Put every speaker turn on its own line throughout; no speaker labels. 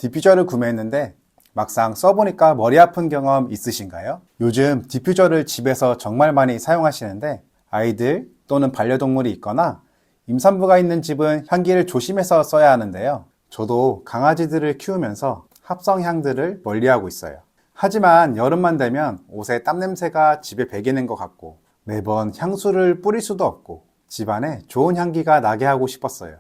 디퓨저를 구매했는데 막상 써보니까 머리 아픈 경험 있으신가요? 요즘 디퓨저를 집에서 정말 많이 사용하시는데 아이들 또는 반려동물이 있거나 임산부가 있는 집은 향기를 조심해서 써야 하는데요. 저도 강아지들을 키우면서 합성향들을 멀리하고 있어요. 하지만 여름만 되면 옷에 땀 냄새가 집에 배기는 것 같고 매번 향수를 뿌릴 수도 없고 집안에 좋은 향기가 나게 하고 싶었어요.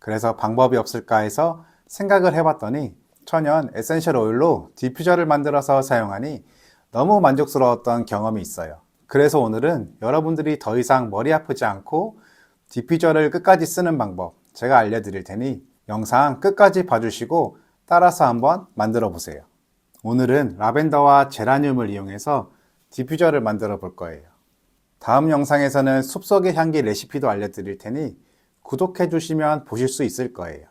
그래서 방법이 없을까 해서 생각을 해봤더니 천연 에센셜 오일로 디퓨저를 만들어서 사용하니 너무 만족스러웠던 경험이 있어요. 그래서 오늘은 여러분들이 더 이상 머리 아프지 않고 디퓨저를 끝까지 쓰는 방법 제가 알려드릴 테니 영상 끝까지 봐주시고 따라서 한번 만들어 보세요. 오늘은 라벤더와 제라늄을 이용해서 디퓨저를 만들어 볼 거예요. 다음 영상에서는 숲속의 향기 레시피도 알려드릴 테니 구독해 주시면 보실 수 있을 거예요.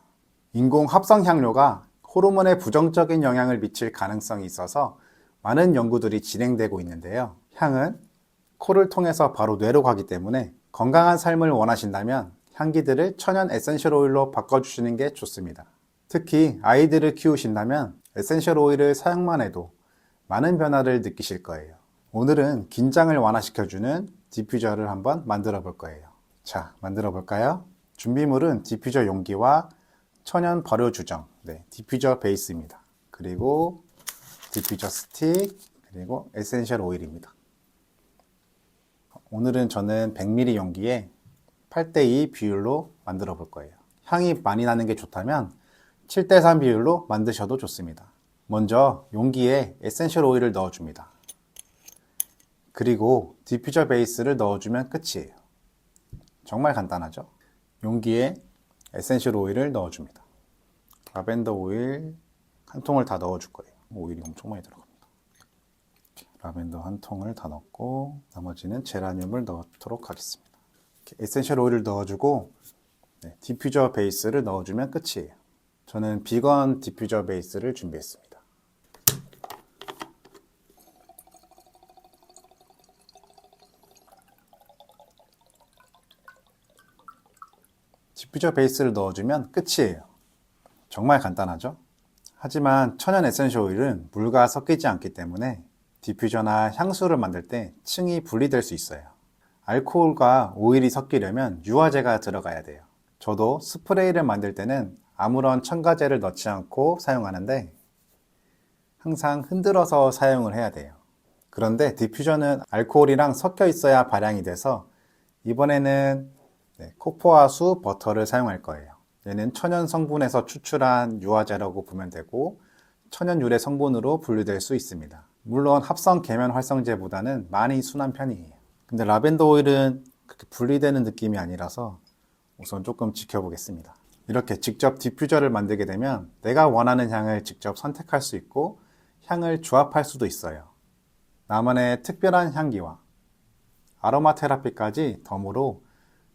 인공 합성 향료가 호르몬에 부정적인 영향을 미칠 가능성이 있어서 많은 연구들이 진행되고 있는데요. 향은 코를 통해서 바로 뇌로 가기 때문에 건강한 삶을 원하신다면 향기들을 천연 에센셜 오일로 바꿔주시는 게 좋습니다. 특히 아이들을 키우신다면 에센셜 오일을 사용만 해도 많은 변화를 느끼실 거예요. 오늘은 긴장을 완화시켜주는 디퓨저를 한번 만들어 볼 거예요. 자, 만들어 볼까요? 준비물은 디퓨저 용기와 천연 발효 주정, 디퓨저 베이스입니다. 그리고 디퓨저 스틱, 그리고 에센셜 오일입니다. 오늘은 저는 100ml 용기에 8:2 비율로 만들어 볼 거예요. 향이 많이 나는 게 좋다면 7:3 비율로 만드셔도 좋습니다. 먼저 용기에 에센셜 오일을 넣어줍니다. 그리고 디퓨저 베이스를 넣어주면 끝이에요. 정말 간단하죠? 용기에 에센셜 오일을 넣어줍니다. 라벤더 오일 한 통을 다 넣어줄 거예요. 오일이 엄청 많이 들어갑니다. 라벤더 한 통을 다 넣고 나머지는 제라늄을 넣도록 하겠습니다. 에센셜 오일을 넣어주고 디퓨저 베이스를 넣어주면 끝이에요. 저는 비건 디퓨저 베이스를 준비했습니다. 디퓨저 베이스를 넣어주면 끝이에요. 정말 간단하죠? 하지만 천연 에센셜 오일은 물과 섞이지 않기 때문에 디퓨저나 향수를 만들 때 층이 분리될 수 있어요. 알코올과 오일이 섞이려면 유화제가 들어가야 돼요. 저도 스프레이를 만들 때는 아무런 첨가제를 넣지 않고 사용하는데 항상 흔들어서 사용을 해야 돼요. 그런데 디퓨저는 알코올이랑 섞여 있어야 발향이 돼서 이번에는 코코아수 버터를 사용할 거예요. 얘는 천연 성분에서 추출한 유화제라고 보면 되고 천연 유래 성분으로 분류될 수 있습니다. 물론 합성 계면 활성제보다는 많이 순한 편이에요. 근데 라벤더 오일은 그렇게 분리되는 느낌이 아니라서 우선 조금 지켜보겠습니다. 이렇게 직접 디퓨저를 만들게 되면 내가 원하는 향을 직접 선택할 수 있고 향을 조합할 수도 있어요. 나만의 특별한 향기와 아로마 테라피까지 덤으로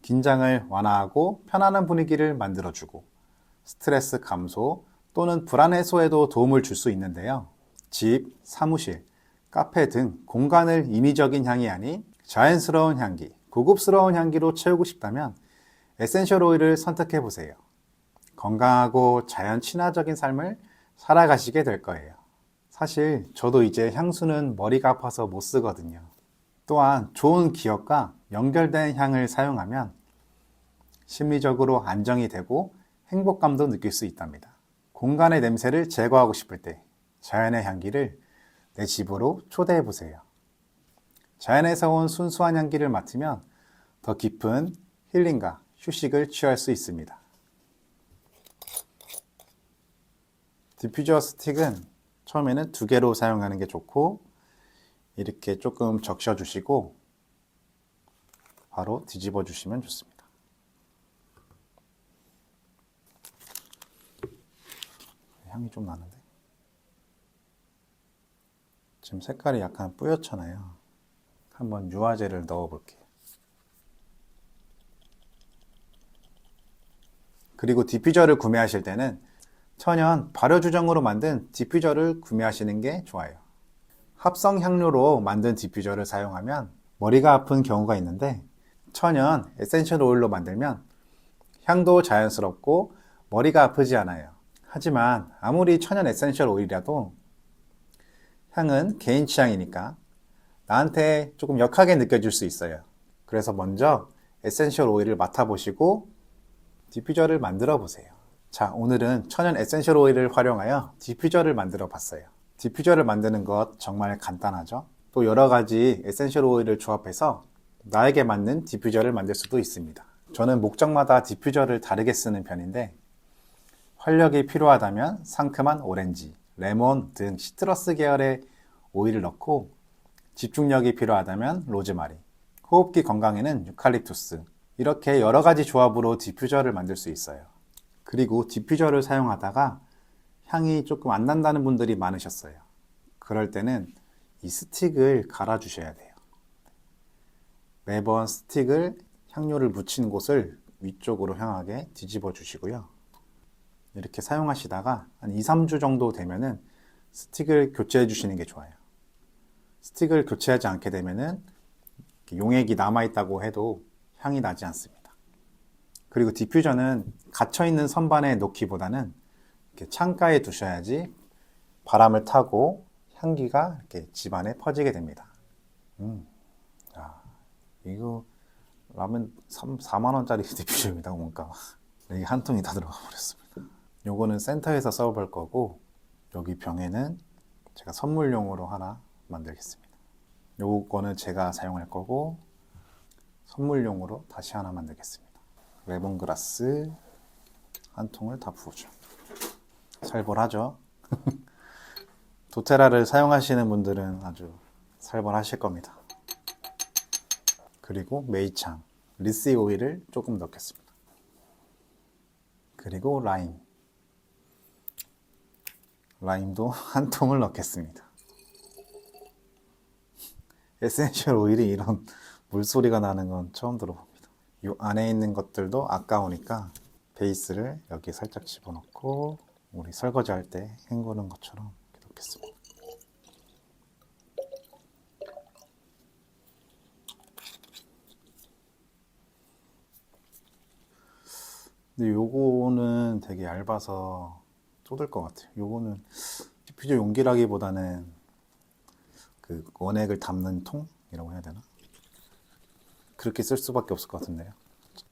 긴장을 완화하고 편안한 분위기를 만들어주고 스트레스 감소 또는 불안 해소에도 도움을 줄 수 있는데요. 집, 사무실, 카페 등 공간을 인위적인 향이 아닌 자연스러운 향기, 고급스러운 향기로 채우고 싶다면 에센셜 오일을 선택해 보세요. 건강하고 자연 친화적인 삶을 살아가시게 될 거예요. 사실 저도 이제 향수는 머리가 아파서 못 쓰거든요. 또한 좋은 기억과 연결된 향을 사용하면 심리적으로 안정이 되고 행복감도 느낄 수 있답니다. 공간의 냄새를 제거하고 싶을 때 자연의 향기를 내 집으로 초대해 보세요. 자연에서 온 순수한 향기를 맡으면 더 깊은 힐링과 휴식을 취할 수 있습니다. 디퓨저 스틱은 처음에는 2개로 사용하는 게 좋고 이렇게 조금 적셔 주시고 바로 뒤집어 주시면 좋습니다. 향이 좀 나는데 지금 색깔이 약간 뿌옇잖아요. 한번 유화제를 넣어 볼게요. 그리고 디퓨저를 구매하실 때는 천연 발효 주정으로 만든 디퓨저를 구매하시는 게 좋아요. 합성 향료로 만든 디퓨저를 사용하면 머리가 아픈 경우가 있는데 천연 에센셜 오일로 만들면 향도 자연스럽고 머리가 아프지 않아요. 하지만 아무리 천연 에센셜 오일이라도 향은 개인 취향이니까 나한테 조금 역하게 느껴질 수 있어요. 그래서 먼저 에센셜 오일을 맡아보시고 디퓨저를 만들어 보세요. 자, 오늘은 천연 에센셜 오일을 활용하여 디퓨저를 만들어 봤어요. 디퓨저를 만드는 것 정말 간단하죠? 또 여러 가지 에센셜 오일을 조합해서 나에게 맞는 디퓨저를 만들 수도 있습니다. 저는 목적마다 디퓨저를 다르게 쓰는 편인데 활력이 필요하다면 상큼한 오렌지, 레몬 등 시트러스 계열의 오일을 넣고 집중력이 필요하다면 로즈마리, 호흡기 건강에는 유칼립투스, 이렇게 여러 가지 조합으로 디퓨저를 만들 수 있어요. 그리고 디퓨저를 사용하다가 향이 조금 안 난다는 분들이 많으셨어요. 그럴 때는 이 스틱을 갈아 주셔야 돼요. 매번 스틱을 향료를 묻힌 곳을 위쪽으로 향하게 뒤집어 주시고요. 이렇게 사용하시다가 한 2, 3주 정도 되면은 스틱을 교체해 주시는 게 좋아요. 스틱을 교체하지 않게 되면은 용액이 남아있다고 해도 향이 나지 않습니다. 그리고 디퓨저는 갇혀있는 선반에 놓기보다는 이렇게 창가에 두셔야지 바람을 타고 향기가 이렇게 집안에 퍼지게 됩니다. 이거 라면 4만원짜리 디퓨저입니다. 원가가. 여기 한 통이 다 들어가 버렸습니다. 요거는 센터에서 써볼 거고 여기 병에는 제가 선물용으로 하나 만들겠습니다. 요거는 제가 사용할 거고 선물용으로 다시 하나 만들겠습니다. 레몬그라스 한 통을 다 부어줘. 살벌하죠? 도테라를 사용하시는 분들은 아주 살벌하실 겁니다. 그리고 메이창, 리씨 오일을 조금 넣겠습니다. 그리고 라임도 한 통을 넣겠습니다. 에센셜 오일이 이런 물소리가 나는 건 처음 들어봅니다. 이 안에 있는 것들도 아까우니까 베이스를 여기 살짝 집어넣고 우리 설거지 할 때 헹구는 것처럼 이렇게 넣겠습니다. 근데 요거는 되게 얇아서 쏟을 것 같아요. 요거는 디퓨저 용기라기보다는 그 원액을 담는 통이라고 해야 되나? 그렇게 쓸 수밖에 없을 것 같은데요.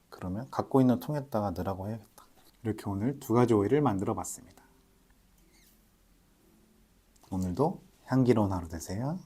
그러면 갖고 있는 통에다가 넣으라고 해야겠다. 이렇게 오늘 두 가지 오일을 만들어 봤습니다. 오늘도 향기로운 하루 되세요.